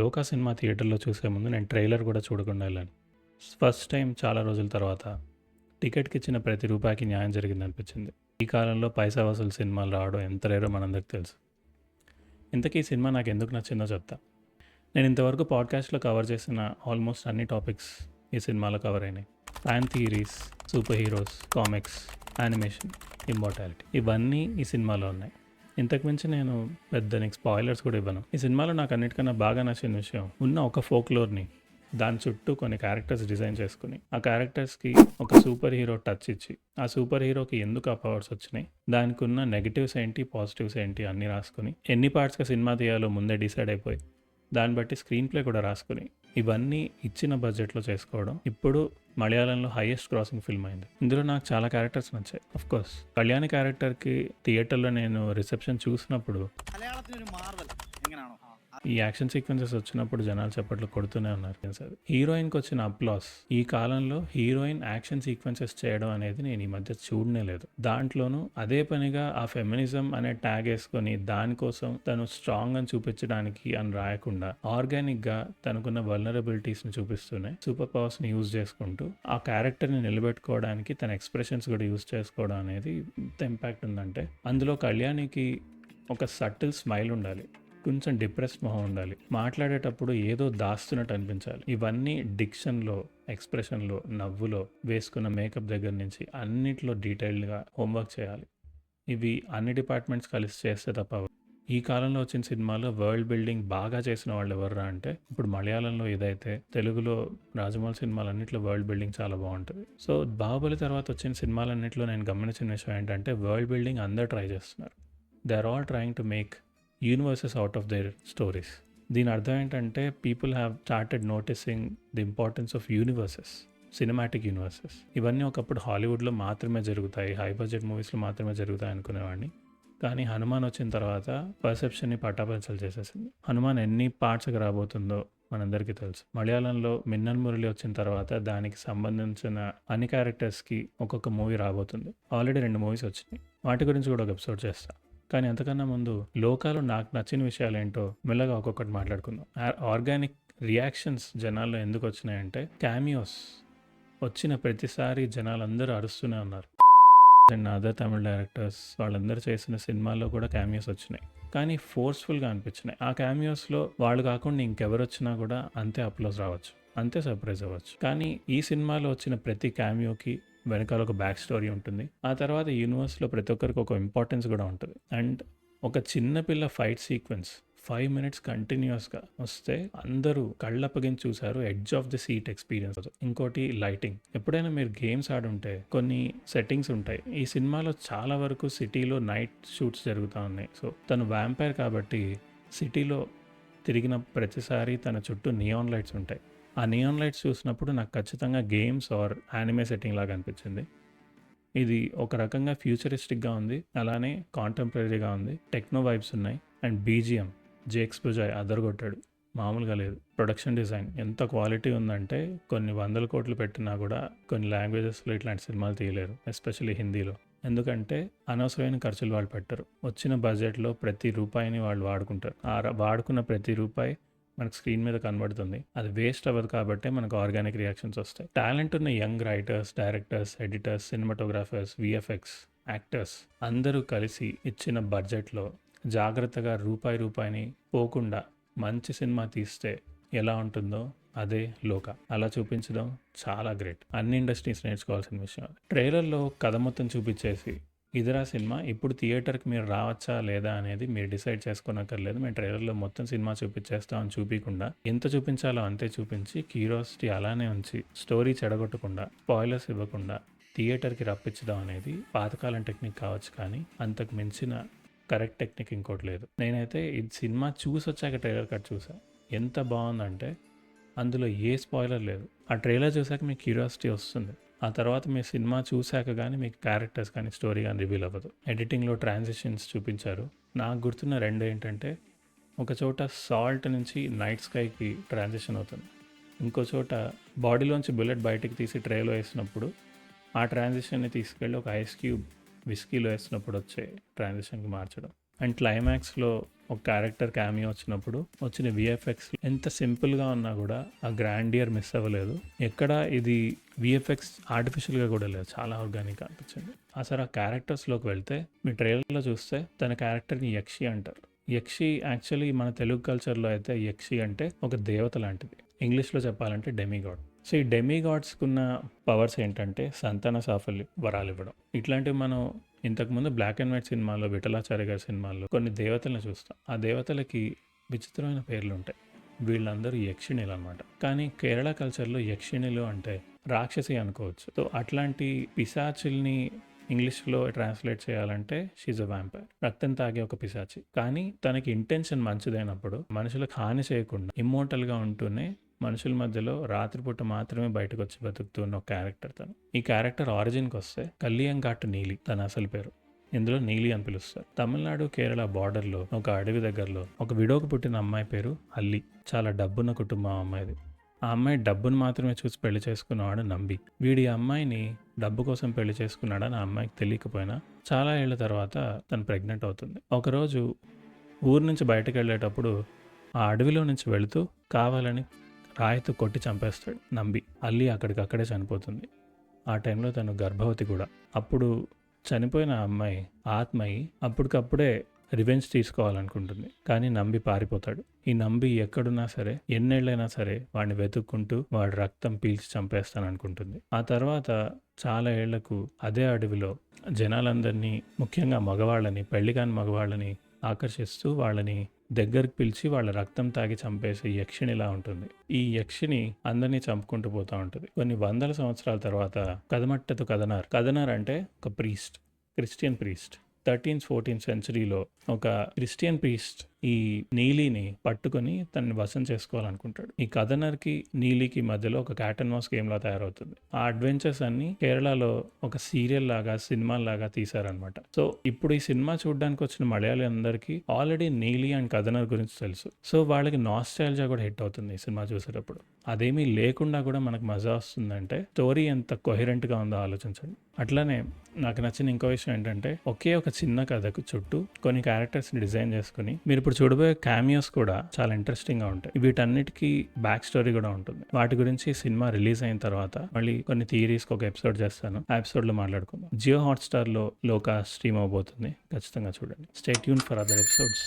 'లోకా' cinema థియేటర్‌లో చూసే ముందు నేను ట్రైలర్ కూడా చూడకుండా ఎళ్ళాను. ఫస్ట్ టైం చాలా రోజుల తర్వాత టికెట్‌కిచ్చిన ప్రతి రూపాయికి న్యాయం జరిగిందనిపించింది. ఈ కాలంలో పైసా వసూలు సినిమాలు రావడం ఎంత రేరో మనందరికీ తెలుసు. ఇంతకీ ఈ సినిమా నాకెందుకు నచ్చిందో చెప్తా. నేను ఇంతవరకు పాడ్‌కాస్ట్‌లో కవర్ చేసిన ఆల్మోస్ట్ అన్ని టాపిక్స్ ఈ సినిమాలో కవర్ అయినాయి. Fan theories, super heroes, comics, animation, immortality ఇవన్నీ ఈ సినిమాలో ఉన్నాయి. ఇంతకు మించి నేను పెద్ద నీకు స్పాయిలర్స్ కూడా ఇవ్వను. ఈ సినిమాలో నాకు అన్నిటికన్నా బాగా నచ్చిన విషయం ఉన్న ఒక ఫోక్లోర్ని దాని చుట్టూ కొన్ని క్యారెక్టర్స్ డిజైన్ చేసుకుని ఆ క్యారెక్టర్స్కి ఒక సూపర్ హీరో టచ్ ఇచ్చి ఆ సూపర్ హీరోకి ఎందుకు ఆ పవర్స్ వచ్చినాయి, దానికి ఉన్న నెగిటివ్స్ ఏంటి, పాజిటివ్స్ ఏంటి అన్నీ రాసుకుని ఎన్ని పార్ట్స్గా సినిమా తీయాలో ముందే డిసైడ్ అయిపోయి దాన్ని బట్టి స్క్రీన్ ప్లే కూడా రాసుకుని ఇవన్నీ ఇచ్చిన బడ్జెట్లో చేసుకోవడం ఇప్పుడు మలయాళంలో హైయెస్ట్ క్రాసింగ్ ఫిల్మ్ అయింది. ఇందులో నాకు చాలా క్యారెక్టర్స్ నచ్చాయి. అఫ్ కోర్స్ కళ్యాణి క్యారెక్టర్కి థియేటర్లో నేను రిసెప్షన్ చూసినప్పుడు ఈ యాక్షన్ సీక్వెన్సెస్ వచ్చినప్పుడు జనాలు చప్పట్లు కొడుతూనే ఉన్నారు. హీరోయిన్కి వచ్చిన అప్లాస్, ఈ కాలంలో హీరోయిన్ యాక్షన్ సీక్వెన్సెస్ చేయడం అనేది నేను ఈ మధ్య చూడనే లేదు. దాంట్లోనూ అదే పనిగా ఆ ఫెమినిజం అనే ట్యాగ్ వేసుకొని దానికోసం తను స్ట్రాంగ్ అని చూపించడానికి అని రాయకుండా ఆర్గానిక్ గా తనకున్న వల్నరబిలిటీస్ ని చూపిస్తూనే సూపర్ పవర్స్ ని యూజ్ చేసుకుంటూ ఆ క్యారెక్టర్ ని నిలబెట్టుకోవడానికి తన ఎక్స్ప్రెషన్స్ కూడా యూజ్ చేసుకోవడం అనేది ఎంత ఇంపాక్ట్ ఉందంటే, అందులో కళ్యాణికి ఒక సటిల్ స్మైల్ ఉండాలి, కొంచెం డిప్రెస్డ్ మొహం ఉండాలి, మాట్లాడేటప్పుడు ఏదో దాస్తున్నట్టు అనిపించాలి. ఇవన్నీ డిక్షన్లో, ఎక్స్ప్రెషన్లో, నవ్వులో, వేసుకున్న మేకప్ దగ్గర నుంచి అన్నిట్లో డీటెయిల్డ్గా హోంవర్క్ చేయాలి. ఇవి అన్ని డిపార్ట్మెంట్స్ కలిసి చేస్తే తప్ప ఈ కాలంలో వచ్చిన సినిమాలో వరల్డ్ బిల్డింగ్ బాగా చేసిన వాళ్ళు ఎవర్రా అంటే ఇప్పుడు మలయాళంలో ఏదైతే తెలుగులో రాజమౌళి సినిమాలన్నింటిలో వరల్డ్ బిల్డింగ్ చాలా బాగుంటుంది. సో బాహుబలి తర్వాత వచ్చిన సినిమాలన్నింటిలో నేను గమనించిన విషయం ఏంటంటే వరల్డ్ బిల్డింగ్ అందరూ ట్రై చేస్తున్నారు. They are all trying to make universes out of their stories. దీని అర్థం ఏంటంటే people have started noticing the importance of universes, cinematic universes. ఇవన్నీ ఒకప్పుడు హాలీవుడ్లో మాత్రమే జరుగుతాయి, హై బడ్జెట్ మూవీస్లో మాత్రమే జరుగుతాయి అనుకునేవాడిని. కానీ హనుమాన్ వచ్చిన తర్వాత పర్సెప్షన్ని పటాపంచలు చేసేసింది. హనుమాన్ ఎన్ని పార్ట్స్కి రాబోతుందో మనందరికీ తెలుసు. మలయాళంలో మిన్నల్ మురళి వచ్చిన తర్వాత దానికి సంబంధించిన అన్ని క్యారెక్టర్స్కి ఒక్కొక్క మూవీ రాబోతుంది. ఆల్రెడీ 2 మూవీస్ వచ్చినాయి, వాటి గురించి కూడా ఒక ఎపిసోడ్ చేస్తాను. కానీ అంతకన్నా ముందు లోకాలో నాకు నచ్చిన విషయాలు ఏంటో మెల్లగా ఒక్కొక్కటి మాట్లాడుకుందాం. ఆర్గానిక్ రియాక్షన్స్ జనాల్లో ఎందుకు వచ్చినాయంటే, క్యామియోస్ వచ్చిన ప్రతిసారి జనాలందరూ అరుస్తూనే ఉన్నారు. అండ్ అదర్ తమిళ డైరెక్టర్స్ వాళ్ళందరూ చేసిన సినిమాల్లో కూడా క్యామియోస్ వచ్చినాయి, కానీ ఫోర్స్ఫుల్గా అనిపించినాయి. ఆ క్యామియోస్లో వాళ్ళు కాకుండా ఇంకెవరు వచ్చినా కూడా అంతే అప్లోజ్ రావచ్చు, అంతే సర్ప్రైజ్ అవ్వచ్చు. కానీ ఈ సినిమాలో వచ్చిన ప్రతి క్యామియోకి వెనకాల ఒక బ్యాక్ స్టోరీ ఉంటుంది. ఆ తర్వాత యూనివర్స్లో ప్రతి ఒక్కరికి ఒక ఇంపార్టెన్స్ కూడా ఉంటుంది. అండ్ ఒక చిన్నపిల్ల ఫైట్ సీక్వెన్స్ 5 minutes కంటిన్యూస్గా వస్తే అందరూ కళ్ళప్పగించి చూశారు. Edge of the seat experience. ఇంకోటి లైటింగ్. ఎప్పుడైనా మీరు గేమ్స్ ఆడుంటే కొన్ని సెట్టింగ్స్ ఉంటాయి. ఈ సినిమాలో చాలా వరకు సిటీలో నైట్ షూట్స్ జరుగుతూ ఉన్నాయి. సో తను వ్యాంపైర్ కాబట్టి సిటీలో తిరిగిన ప్రతిసారి తన చుట్టూ నియాన్ లైట్స్ ఉంటాయి. ఆ నియాన్ లైట్స్ చూసినప్పుడు నాకు ఖచ్చితంగా గేమ్స్ ఆర్ యానిమే సెట్టింగ్ లాగా అనిపించింది. ఇది ఒక రకంగా ఫ్యూచరిస్టిక్గా ఉంది, అలానే కాంటెంపరీగా ఉంది, టెక్నో వైబ్స్ ఉన్నాయి. అండ్ బీజిఎం జేక్స్ బుజాయ్ అదరగొట్టాడు, మామూలుగా లేదు. ప్రొడక్షన్ డిజైన్ ఎంత క్వాలిటీ ఉందంటే కొన్ని 100 కోట్లు పెట్టినా కూడా కొన్ని లాంగ్వేజెస్లో ఇట్లాంటి సినిమాలు తీయలేరు, ఎస్పెషల్లీ హిందీలో. ఎందుకంటే అనవసరమైన ఖర్చులు వాళ్ళు పెట్టరు. వచ్చిన బడ్జెట్లో ప్రతి రూపాయిని వాళ్ళు వాడుకుంటారు. వాడుకున్న ప్రతి రూపాయి మనకు స్క్రీన్ మీద కనబడుతుంది. అది వేస్ట్ అవ్వదు కాబట్టి మనకు ఆర్గానిక్ రియాక్షన్స్ వస్తాయి. టాలెంట్ ఉన్న young writers, directors, editors, cinematographers, VFX, actors అందరూ కలిసి ఇచ్చిన బడ్జెట్లో జాగ్రత్తగా రూపాయిని పోకుండా మంచి సినిమా తీస్తే ఎలా ఉంటుందో అదే లోకా. అలా చూపించడం చాలా గ్రేట్. అన్ని ఇండస్ట్రీస్ నేర్చుకోవాల్సిన విషయం. ట్రైలర్లో కథ మొత్తం చూపించేసి ఇదిరా సినిమా, ఇప్పుడు థియేటర్కి మీరు రావచ్చా లేదా అనేది మీరు డిసైడ్ చేసుకోనక్కర్లేదు, మేము ట్రైలర్లో మొత్తం సినిమా చూపించేస్తామని చూపించకుండా ఎంత చూపించాలో అంతే చూపించి క్యూరియాసిటీ అలానే ఉంచి స్టోరీ చెడగొట్టకుండా స్పాయిలర్స్ ఇవ్వకుండా థియేటర్కి రప్పించడం అనేది పాతకాలం టెక్నిక్ కావచ్చు, కానీ అంతకు మించిన కరెక్ట్ టెక్నిక్ ఇంకోటి లేదు. నేనైతే ఈ సినిమా చూసి వచ్చాక ట్రైలర్ కట్ చూసా. ఎంత బాగుందంటే అందులో ఏ స్పాయిలర్ లేదు. ఆ ట్రైలర్ చూసాక మీకు క్యూరియాసిటీ వస్తుంది. ఆ తర్వాత మీ సినిమా చూశాక కానీ మీకు క్యారెక్టర్స్ కానీ స్టోరీ కానీ రివీల్ అవ్వదు. ఎడిటింగ్లో ట్రాన్సిషన్స్ చూపించారు. నాకు గుర్తున్న 2 ఏంటంటే, ఒక చోట సాల్ట్ నుంచి నైట్ స్కైకి ట్రాన్సిషన్ అవుతుంది, ఇంకో చోట బాడీలోంచి బుల్లెట్ బయటికి తీసి ట్రేలో వేసినప్పుడు ఆ ట్రాన్సిషన్ని తీసుకెళ్ళి ఒక ఐస్ క్యూబ్ విస్కీలో వేసినప్పుడు వచ్చే ట్రాన్సిషన్కి మార్చడం. అండ్ క్లైమాక్స్లో ఒక క్యారెక్టర్ క్యామియో వచ్చినప్పుడు వచ్చిన విఎఫ్ఎక్స్ ఎంత సింపుల్గా ఉన్నా కూడా ఆ గ్రాండియర్ మిస్ అవ్వలేదు. ఎక్కడ ఇది విఎఫ్ఎక్స్ ఆర్టిఫిషియల్గా కూడా లేదు, చాలా ఆర్గానిక్ అనిపించింది. అసలు ఆ క్యారెక్టర్స్లోకి వెళ్తే మీ ట్రైలర్లో చూస్తే తన క్యారెక్టర్ని యక్షి అంటారు. యక్షి యాక్చువల్లీ మన తెలుగు కల్చర్లో అయితే యక్షి అంటే ఒక దేవత లాంటిది, ఇంగ్లీష్లో చెప్పాలంటే డెమిగాడ్. సో ఈ డెమిగాడ్స్కున్న పవర్స్ ఏంటంటే సంతాన సాఫల్యం, వరాలు ఇవ్వడం. ఇట్లాంటివి మనం ఇంతకుముందు బ్లాక్ అండ్ వైట్ సినిమాల్లో, విఠలాచార్య గారి సినిమాల్లో కొన్ని దేవతలను చూస్తాం. ఆ దేవతలకి విచిత్రమైన పేర్లు ఉంటాయి. వీళ్ళందరూ యక్షిణీలు అనమాట. కానీ కేరళ కల్చర్లో యక్షిణీలు అంటే రాక్షసి అనుకోవచ్చు. సో అట్లాంటి పిశాచుల్ని ఇంగ్లీష్లో ట్రాన్స్లేట్ చేయాలంటే షీజ్ అ వ్యాంపైర్, రక్తం తాగే ఒక పిశాచి. కానీ తనకి ఇంటెన్షన్ మంచిదైనప్పుడు మనుషులకు హాని చేయకుండా ఇమ్మోర్టల్గా ఉంటూనే మనుషుల మధ్యలో రాత్రిపూట మాత్రమే బయటకు వచ్చి బతుకుతున్న ఒక క్యారెక్టర్ తను. ఈ క్యారెక్టర్ ఆరిజిన్కి వస్తే కల్లియంగాట్టు నీలి తన అసలు పేరు, ఇందులో నీలి అని పిలుస్తారు. తమిళనాడు కేరళ బార్డర్లో ఒక అడవి దగ్గరలో ఒక విడోకు పుట్టిన అమ్మాయి పేరు అల్లి. చాలా డబ్బున్న కుటుంబం అమ్మాయిది. ఆ అమ్మాయి డబ్బును మాత్రమే చూసి పెళ్లి చేసుకున్నవాడు నంబి. వీడి అమ్మాయిని డబ్బు కోసం పెళ్లి చేసుకున్నాడని ఆ అమ్మాయికి తెలియకపోయినా చాలా ఏళ్ల తర్వాత తను ప్రెగ్నెంట్ అవుతుంది. ఒకరోజు ఊరు నుంచి బయటకు వెళ్ళేటప్పుడు ఆ అడవిలో నుంచి వెళుతూ కావాలని రాయితో కొట్టి చంపేస్తాడు నంబి. అల్లి అక్కడికక్కడే చనిపోతుంది. ఆ టైంలో తను గర్భవతి కూడా. అప్పుడు చనిపోయిన అమ్మాయి ఆత్మయి అప్పటికప్పుడే రివెంజ్ తీసుకోవాలనుకుంటుంది. కానీ నంబి పారిపోతాడు. ఈ నంబి ఎక్కడున్నా సరే, ఎన్నేళ్ళైనా సరే వాడిని వెతుక్కుంటూ వాడి రక్తం పీల్చి చంపేస్తాననుకుంటుంది. ఆ తర్వాత చాలా ఏళ్లకు అదే అడవిలో జనాలందరినీ, ముఖ్యంగా మగవాళ్ళని, పెళ్లికాని మగవాళ్ళని ఆకర్షిస్తూ వాళ్ళని దగ్గరికి పిలిచి వాళ్ళ రక్తం తాగి చంపేసే యక్షిణిలా ఉంటుంది. ఈ యక్షిని అందరినీ చంపుకుంటూ పోతూ ఉంటుంది. కొన్ని వందల సంవత్సరాల తర్వాత కదమట్టతో కదనార్ అంటే ఒక priest, Christian priest. 13th 14th సెంచరీలో ఒక క్రిస్టియన్ ప్రీస్ట్ ఈ నీలిని పట్టుకొని తనని వశం చేసుకోవాలనుకుంటాడు. ఈ కథనర్కి నీలికి మధ్యలో ఒక క్యాట్ అండ్ మౌస్ గేమ్ లా తయారవుతుంది. ఆ అడ్వెంచర్స్ అన్ని కేరళలో ఒక సీరియల్ లాగా, సినిమా లాగా తీశారనమాట. సో ఇప్పుడు ఈ సినిమా చూడడానికి వచ్చిన మలయాళీ అందరికీ ఆల్రెడీ నీలి అండ్ కథనర్ గురించి తెలుసు. సో వాళ్ళకి నాస్టాల్జియా కూడా హిట్ అవుతుంది ఈ సినిమా చూసేటప్పుడు. అదేమీ లేకుండా కూడా మనకు మజా వస్తుందంటే స్టోరీ ఎంత కొహెరెంట్గా ఉందో ఆలోచించండి. అట్లానే నాకు నచ్చిన ఇంకో విషయం ఏంటంటే ఒకే ఒక చిన్న కథకు చుట్టూ కొన్ని క్యారెక్టర్స్ని డిజైన్ చేసుకుని మీరు ఇప్పుడు చూడబోయే క్యామియోస్ కూడా చాలా ఇంట్రెస్టింగ్గా ఉంటాయి. వీటన్నిటికీ బ్యాక్ స్టోరీ కూడా ఉంటుంది. వాటి గురించి సినిమా రిలీజ్ అయిన తర్వాత మళ్ళీ కొన్ని థియరీస్కి ఒక ఎపిసోడ్ చేస్తాను. ఆ ఎపిసోడ్లో మాట్లాడుకుందాం. జియో హాట్స్టార్లో లోకా స్ట్రీమ్ అవబోతుంది, ఖచ్చితంగా చూడండి. Stay tune for other episodes.